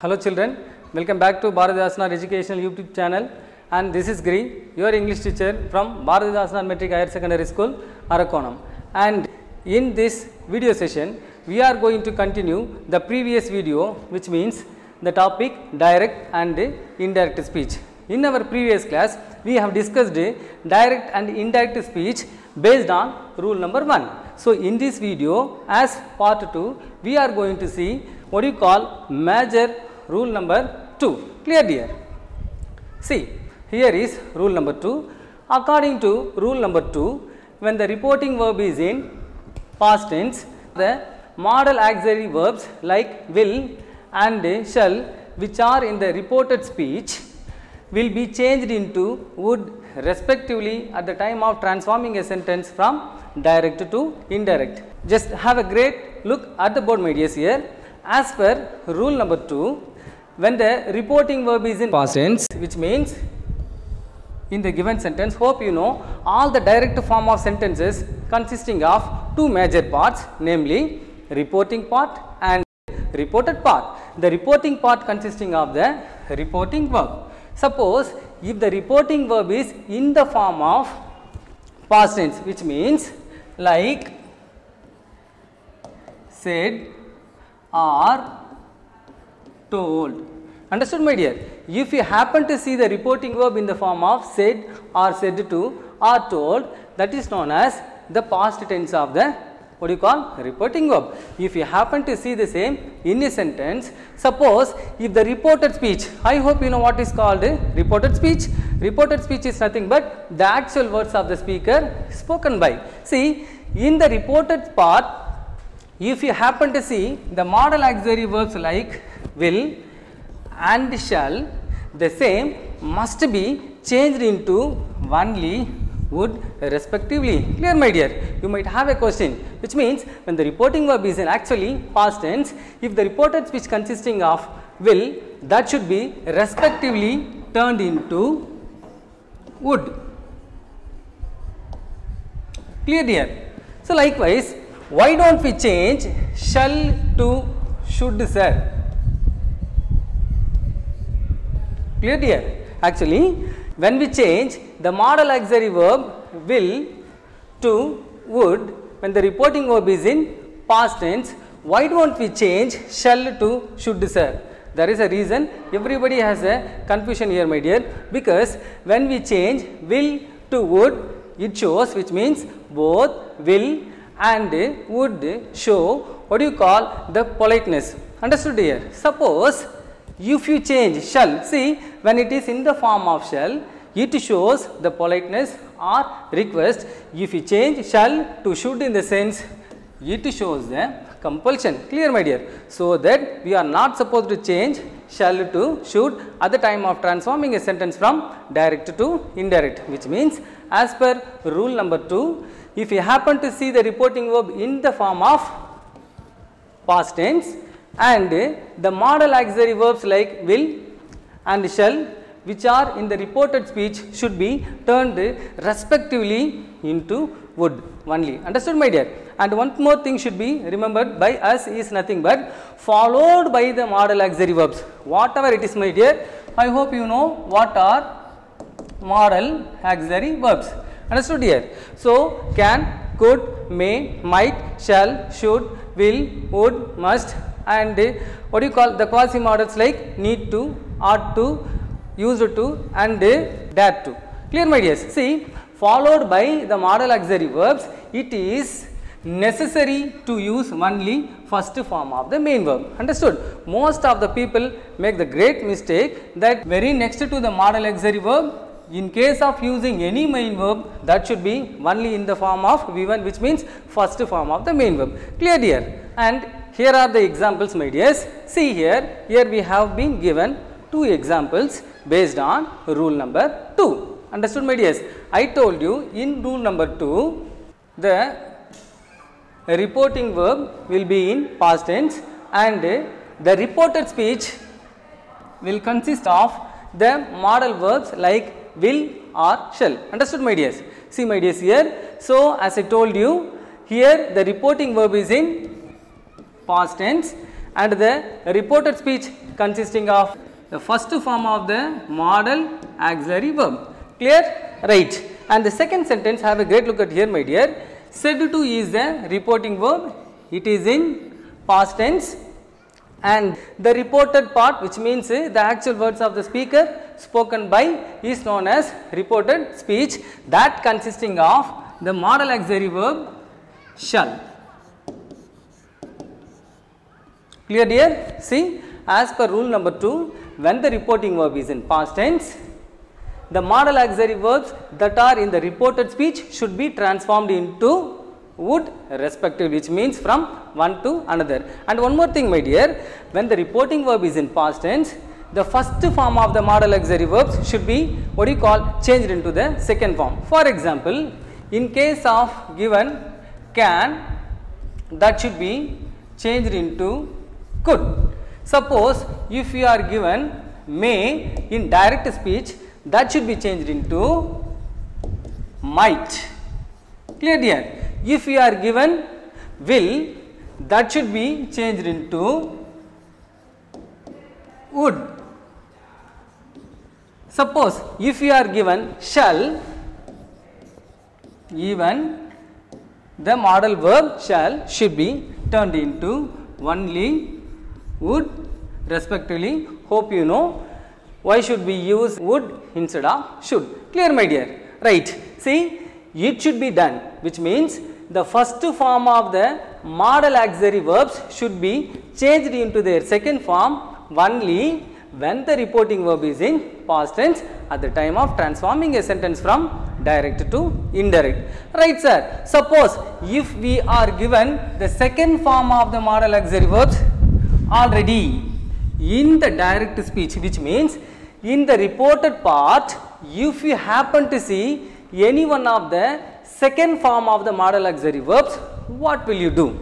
Hello children, welcome back to Bharathidasanar Educational YouTube channel, and this is Giri, your English teacher from Bharathidasanar Metric Higher Secondary School, Arakonam. And in this video session, we are going to continue the previous video, which means the topic direct and indirect speech. In our previous class, we have discussed direct and indirect speech based on rule number 1. So in this video, as part 2, we are going to see what you call major rule number 2. Clear dear? See, here is rule number 2. According to rule number 2, when the reporting verb is in past tense, the modal auxiliary verbs like will and shall, which are in the reported speech, will be changed into would respectively at the time of transforming a sentence from direct to indirect. Just have a great look at the board, my dears. Here, as per rule number 2, when the reporting verb is in past tense, which means in the given sentence, hope you know all the direct form of sentences consisting of two major parts, namely reporting part and reported part. The reporting part consisting of the reporting verb. Suppose if the reporting verb is in the form of past tense, which means like said or told. Understood, my dear? If you happen to see the reporting verb in the form of said or said to or told, that is known as the past tense of the what do you call reporting verb. If you happen to see the same in a sentence, suppose if the reported speech, I hope you know what is called reported speech. Reported speech is nothing but the actual words of the speaker spoken by. See, in the reported part, if you happen to see the modal auxiliary verbs like will and shall, the same must be changed into only would respectively. Clear, my dear? You might have a question, which means when the reporting verb is in actually past tense, if the reported speech consisting of will, that should be respectively turned into would. Clear, dear? So likewise, why don't we change shall to should, sir? Clear, dear? Actually, when we change the modal auxiliary verb will to would, when the reporting verb is in past tense, why don't we change shall to should, sir? There is a reason. Everybody has a confusion here, my dear, because when we change will to would, it shows, which means both will and would show what do you call the politeness. Understood, dear? Suppose if you change shall, see, when it is in the form of shall, it shows the politeness or request. If you change shall to should in the sense, it shows the compulsion. Clear, my dear? So that we are not supposed to change shall to should at the time of transforming a sentence from direct to indirect, which means as per rule number 2, if you happen to see the reporting verb in the form of past tense and the modal auxiliary verbs like will and shall, which are in the reported speech, should be turned respectively into would only. Understood, my dear? And one more thing should be remembered by us is nothing but followed by the modal auxiliary verbs. Whatever it is, my dear, I hope you know what are modal auxiliary verbs. Understood, dear? So can, could, may, might, shall, should, will, would, must, and what do you call the quasi modals like need to, ought to, used to, and dare to. Clear, my dears? See, followed by the modal auxiliary verbs, it is necessary to use only first form of the main verb. Understood? Most of the people make the great mistake that very next to the modal auxiliary verb, in case of using any main verb, that should be only in the form of V1, which means first form of the main verb. Clear, dear? And here are the examples, my dears. See here we have been given two examples based on rule number 2. Understood, my dears? I told you in rule number 2, the reporting verb will be in past tense and the reported speech will consist of the modal verbs like will or shall. Understood, my dears? See, my dears, here. So as I told you, here the reporting verb is in past tense and the reported speech consisting of the first form of the modal auxiliary verb. Clear? Right. And the second sentence, have a great look at here, my dear. Said to is the reporting verb. It is in past tense, and the reported part, which means the actual words of the speaker spoken by, is known as reported speech, that consisting of the modal auxiliary verb shall. Clear, dear? See, as per rule number 2, when the reporting verb is in past tense, the modal auxiliary verbs that are in the reported speech should be transformed into would respectively, which means from one to another. And one more thing, my dear, when the reporting verb is in past tense, the first form of the modal auxiliary verbs should be changed into the second form. For example, in case of given can, that should be changed into could. Suppose if you are given may in direct speech, that should be changed into might. Clear, dear? If you are given will, that should be changed into would. Suppose if you are given shall, even the modal verb shall should be turned into only would respectively. Hope you know why should we use would instead of should. Clear, my dear? Right. See, it should be done, which means the first form of the modal auxiliary verbs should be changed into their second form only when the reporting verb is in past tense at the time of transforming a sentence from direct to indirect. Right, sir? Suppose if we are given the second form of the modal auxiliary verbs already in the direct speech, which means in the reported part, if you happen to see any one of the second form of the modal auxiliary verbs, what will you do?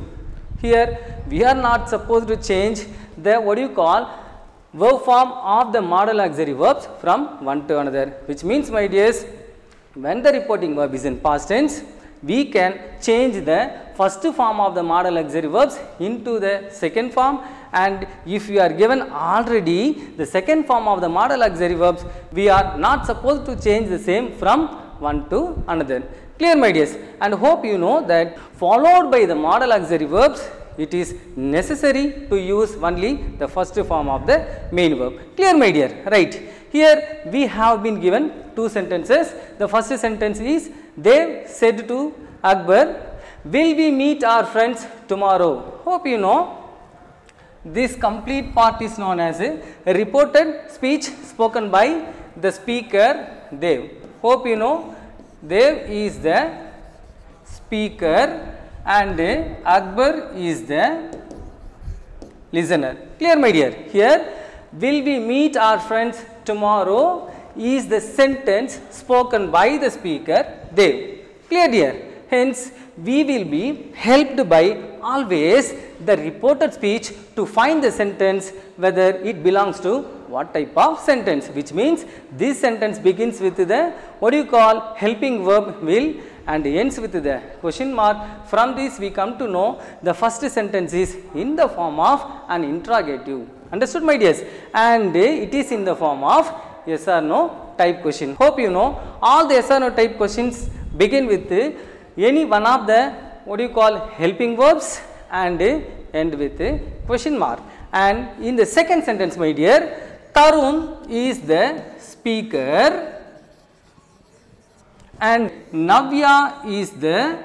Here we are not supposed to change the verb form of the modal auxiliary verbs from one to another, which means, my dears, when the reporting verb is in past tense, we can change the first form of the modal auxiliary verbs into the second form, and if you are given already the second form of the modal auxiliary verbs, we are not supposed to change the same from one to another. Clear, my dears? And hope you know that followed by the modal auxiliary verbs, it is necessary to use only the first form of the main verb. Clear, my dear? Right. Here we have been given two sentences. The first sentence is, they said to Akbar, will we meet our friends tomorrow? Hope you know this complete part is known as a reported speech spoken by the speaker Dev. Hope you know Dev is the speaker and Akbar is the listener. Clear, my dear? Here, will we meet our friends tomorrow is the sentence spoken by the speaker Dev. Clear, dear? Hence, we will be helped by always the reported speech to find the sentence whether it belongs to what type of sentence, which means this sentence begins with the helping verb will and ends with the question mark. From this we come to know the first sentence is in the form of an interrogative. Understood, my dears? And it is in the form of yes or no type question. Hope you know all the yes or no type questions begin with any one of the helping verbs and end with a question mark. And in the second sentence, my dear, Tarun is the speaker and Navya is the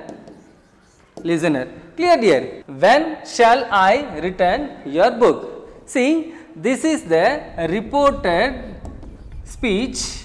listener. Clear, dear? When shall I return your book? See, this is the reported speech,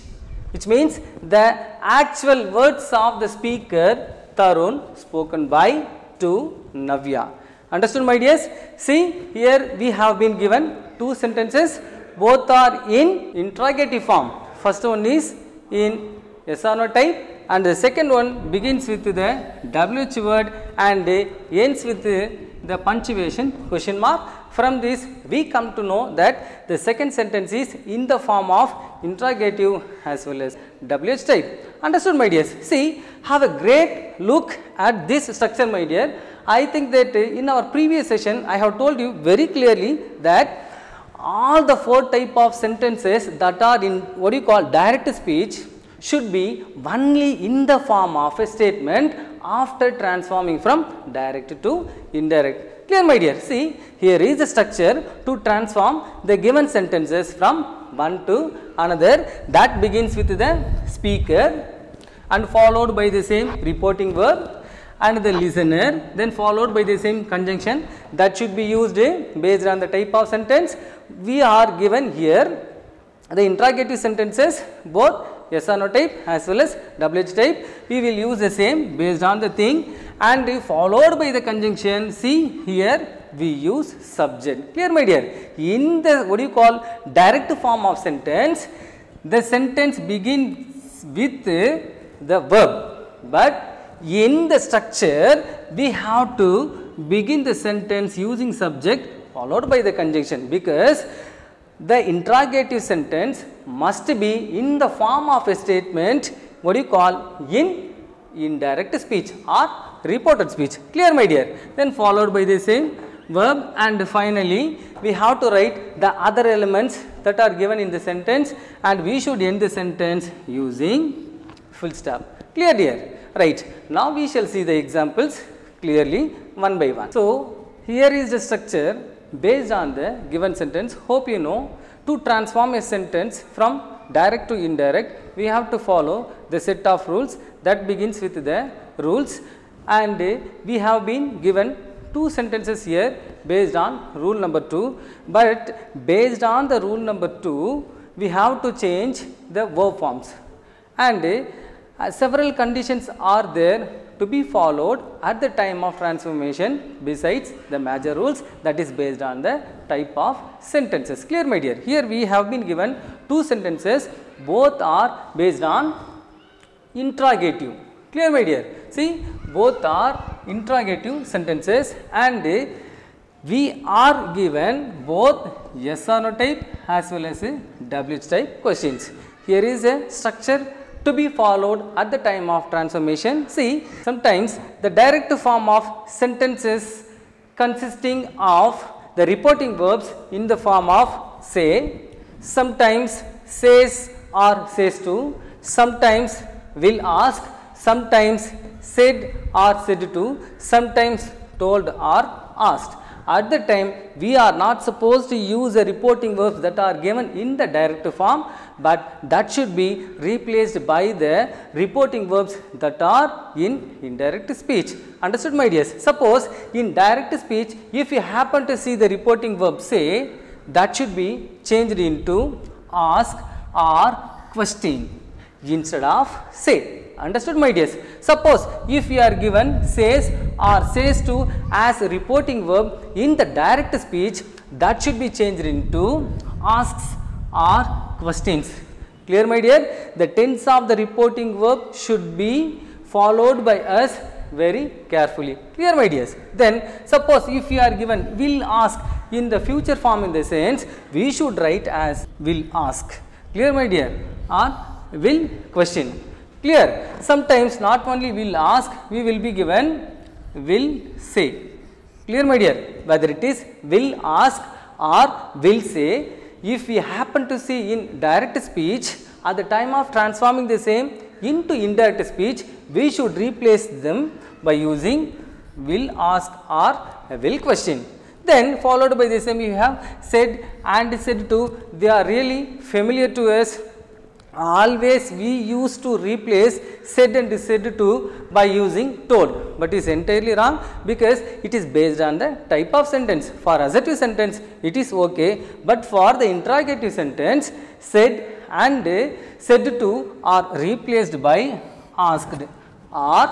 which means the actual words of the speaker Tarun spoken by to Navya. Understood, my dears? See, here we have been given two sentences, both are in interrogative form. First one is in yes or no type and the second one begins with the WH word and ends with the punctuation question mark. From this we come to know that the second sentence is in the form of interrogative as well as WH type. Understood, my dears? See, have a great look at this structure, my dear. I think that in our previous session I have told you very clearly that all the 4 type of sentences that are in what you call direct speech should be only in the form of a statement after transforming from direct to indirect. Clear, my dear? See, here is the structure to transform the given sentences from one to another. That begins with the speaker and followed by the same reporting verb and the listener, then followed by the same conjunction that should be used based on the type of sentence. We are given here the interrogative sentences, both yes or no type as well as WH type. We will use the same based on the thing and followed by the conjunction. See here we use subject. Clear, my dear? In the what you call direct form of sentence, the sentence begins with the verb, but in the structure we have to begin the sentence using subject followed by the conjunction, because the interrogative sentence must be in the form of a statement what you call in indirect speech or reported speech. Clear, my dear? Then followed by the same verb and finally we have to write the other elements that are given in the sentence and we should end the sentence using full stop. Clear, dear? Right. Now we shall see the examples clearly one by one. So here is the structure based on the given sentence. Hope you know, to transform a sentence from direct to indirect, we have to follow the set of rules that begins with the rules, and we have been given 2 sentences here based on rule number 2, but based on the rule number 2, we have to change the verb forms, and several conditions are there to be followed at the time of transformation besides the major rules that is based on the type of sentences. Clear, my dear? Here we have been given 2 sentences, both are based on interrogative. Clear, my dear? See, both are interrogative sentences and we are given both yes or no type as well as WH type questions. Here is a structure to be followed at the time of transformation. See, sometimes the direct form of sentences consisting of the reporting verbs in the form of say, sometimes says or says to, sometimes will ask, sometimes said or said to, sometimes told or asked. At the time we are not supposed to use the reporting verbs that are given in the direct form, but that should be replaced by the reporting verbs that are in indirect speech. Understood, my dears? Suppose in direct speech, if you happen to see the reporting verb say, that should be changed into ask or question instead of say. Understood, my dears? Suppose if you are given says or says to as a reporting verb in the direct speech, that should be changed into asks or questions. Clear, my dear? The tense of the reporting verb should be followed by us very carefully. Clear, my dears? Then suppose if you are given will ask in the future form, in the sense we should write as will ask. Clear, my dear? Or will question. Clear? Sometimes not only will ask, we will be given will say. Clear, my dear? Whether it is will ask or will say, if we happen to see in direct speech, at the time of transforming the same into indirect speech, we should replace them by using will ask or will question. Then followed by the same you have said and said to, they are really familiar to us. Always we used to replace said and said to by using told, but is entirely wrong, because it is based on the type of sentence. For assertive sentence it is okay, but for the interrogative sentence, said and said to are replaced by asked or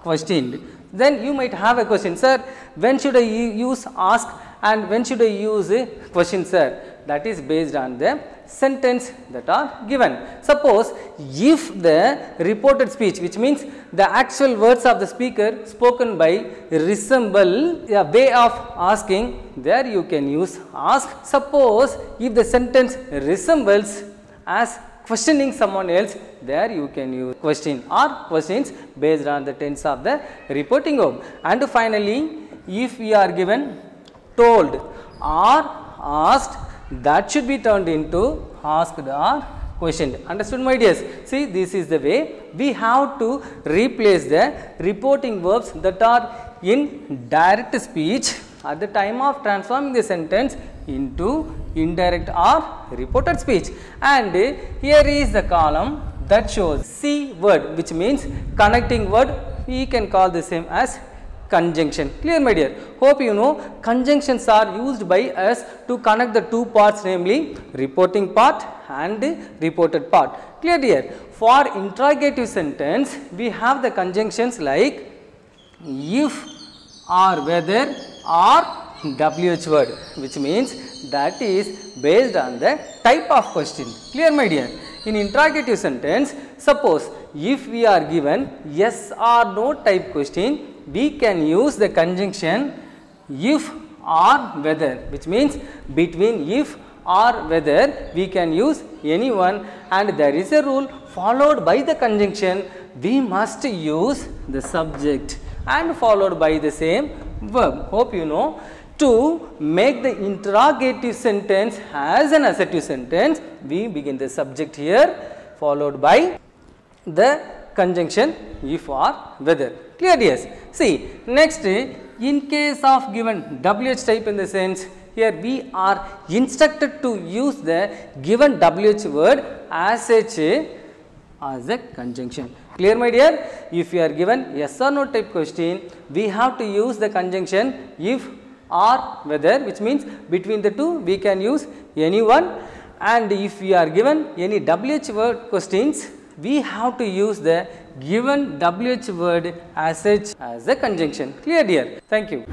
questioned. Then you might have a question, sir, when should I use ask and when should I use question, sir? That is based on the sentence that are given. Suppose if the reported speech, which means the actual words of the speaker spoken by, resemble a way of asking, there you can use ask. Suppose if the sentence resembles as questioning someone else, there you can use question or questions based on the tense of the reporting verb. And finally, if we are given told or asked, that should be turned into asked or questioned. Understood, my dears? See, this is the way we have to replace the reporting verbs that are in direct speech at the time of transforming the sentence into indirect or reported speech. And here is the column that shows C word, which means connecting word. We can call the same as conjunction. Clear, my dear? Hope you know conjunctions are used by us to connect the two parts, namely reporting part and reported part. Clear, dear? For interrogative sentence, we have the conjunctions like if or whether or WH word, which means that is based on the type of question. Clear, my dear? In interrogative sentence, suppose if we are given yes or no type question, we can use the conjunction if or whether, which means between if or whether we can use any one, and there is a rule followed by the conjunction we must use the subject and followed by the same verb. Hope you know. To make the interrogative sentence as an assertive sentence, we begin the subject here followed by the conjunction if or whether. Clear, yes? See, next, in case of given WH type in the sense, here we are instructed to use the given WH word as such as a conjunction. Clear, my dear? If you are given yes or no type question, we have to use the conjunction if or whether, which means between the two we can use any one, and if we are given any WH word questions, we have to use the given WH word as such as a conjunction. Clear, dear? Thank you.